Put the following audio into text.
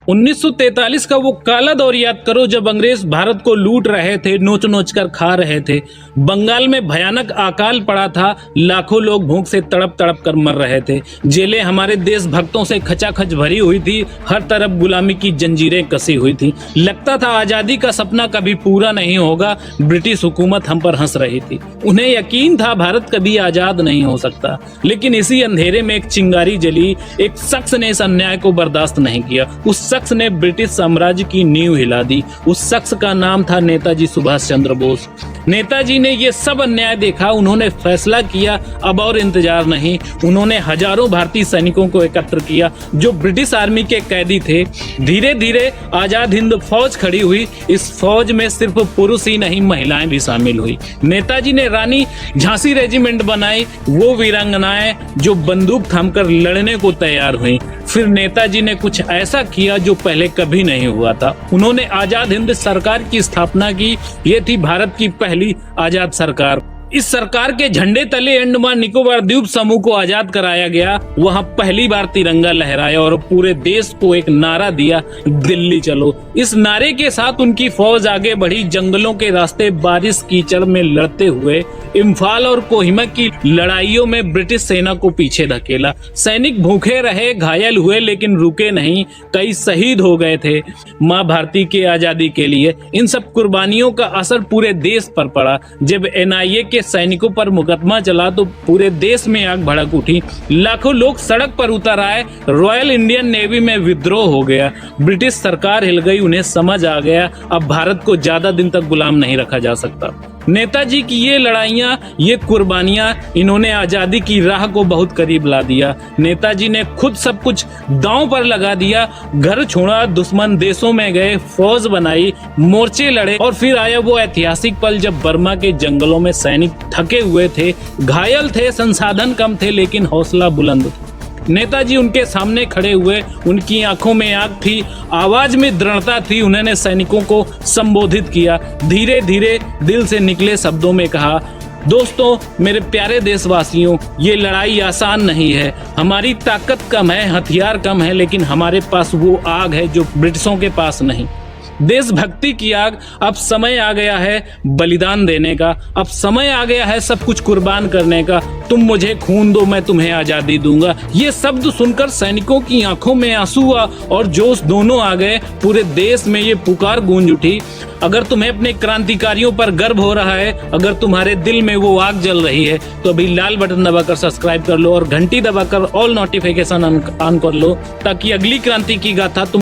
1943 का वो काला दौर याद करो जब अंग्रेज भारत को लूट रहे थे, नोच नोच कर खा रहे थे। बंगाल में भयानक अकाल पड़ा था, लाखों लोग भूख से तड़प तड़प कर मर रहे थे। जेलें हमारे देशभक्तों से खचाखच भरी हुई थी, हर तरफ गुलामी की जंजीरें कसी हुई थी। लगता था आजादी का सपना कभी पूरा नहीं होगा। ब्रिटिश हुकूमत हम पर हंस रही थी। उन्हें यकीन था भारत कभी आजाद नहीं हो सकता। लेकिन इसी अंधेरे में एक चिंगारी जली। एक शख्स ने इस अन्याय को बर्दाश्त नहीं किया। उस शख्स ने ब्रिटिश साम्राज्य की नींव हिला दी। उस शख्स का नाम था नेताजी सुभाष चंद्र बोस। नेताजी ने ये सब अन्याय देखा। उन्होंने फैसला किया अब और इंतजार नहीं। उन्होंने हजारों भारतीय सैनिकों को एकत्र किया जो ब्रिटिश आर्मी के कैदी थे। धीरे धीरे आजाद हिंद फौज खड़ी हुई। इस फौज में सिर्फ पुरुष ही नहीं, महिलाएं भी शामिल हुई। नेताजी ने रानी झांसी रेजिमेंट बनाई, वो वीरांगनाएं जो बंदूक थामकर लड़ने को तैयार हुई। फिर नेताजी ने कुछ ऐसा किया जो पहले कभी नहीं हुआ था। उन्होंने आजाद हिंद सरकार की स्थापना की। ये थी भारत की पहली आजाद सरकार। इस सरकार के झंडे तले अंडमान निकोबार द्वीप समूह को आजाद कराया गया। वहां पहली बार तिरंगा लहराया और पूरे देश को एक नारा दिया, दिल्ली चलो। इस नारे के साथ उनकी फौज आगे बढ़ी। जंगलों के रास्ते बारिश कीचड़ में लड़ते हुए इम्फाल और कोहिमा की लड़ाइयों में ब्रिटिश सेना को पीछे धकेला। सैनिक भूखे रहे, घायल हुए, लेकिन रुके नहीं। कई शहीद हो गए थे माँ भारती के आजादी के लिए। इन सब कुर्बानियों का असर पूरे देश पर पड़ा। जब NIA के सैनिकों पर मुकदमा चला तो पूरे देश में आग भड़क उठी। लाखों लोग सड़क पर उतर आए। रॉयल इंडियन नेवी में विद्रोह हो गया। ब्रिटिश सरकार हिल गई। उन्हें समझ आ गया अब भारत को ज्यादा दिन तक गुलाम नहीं रखा जा सकता। नेताजी की ये लड़ाइयाँ, ये कुर्बानियां, इन्होंने आजादी की राह को बहुत करीब ला दिया। नेताजी ने खुद सब कुछ दांव पर लगा दिया। घर छोड़ा, दुश्मन देशों में गए, फौज बनाई, मोर्चे लड़े और फिर आया वो ऐतिहासिक पल जब बर्मा के जंगलों में सैनिक थके हुए थे, घायल थे, संसाधन कम थे, लेकिन हौसला बुलंद था। नेताजी उनके सामने खड़े हुए। उनकी आंखों में आग थी, आवाज में दृढ़ता थी। उन्होंने सैनिकों को संबोधित किया। धीरे धीरे दिल से निकले शब्दों में कहा, दोस्तों, मेरे प्यारे देशवासियों, ये लड़ाई आसान नहीं है। हमारी ताकत कम है, हथियार कम है, लेकिन हमारे पास वो आग है जो ब्रिटिशों के पास नहीं। देशभक्ति की आग। अब समय आ गया है बलिदान देने का। अब समय आ गया है सब कुछ कुर्बान करने का। तुम मुझे खून दो, मैं तुम्हें आजादी दूंगा। ये शब्द सुनकर सैनिकों की आंखों में आंसू और जोश दोनों आ गए। पूरे देश में ये पुकार गूंज उठी। अगर तुम्हें अपने क्रांतिकारियों पर गर्व हो रहा है, अगर तुम्हारे दिल में वो आग जल रही है, तो अभी लाल बटन दबाकर सब्सक्राइब कर लो और घंटी दबाकर ऑल नोटिफिकेशन ऑन कर लो, ताकि अगली क्रांति की गाथा तुम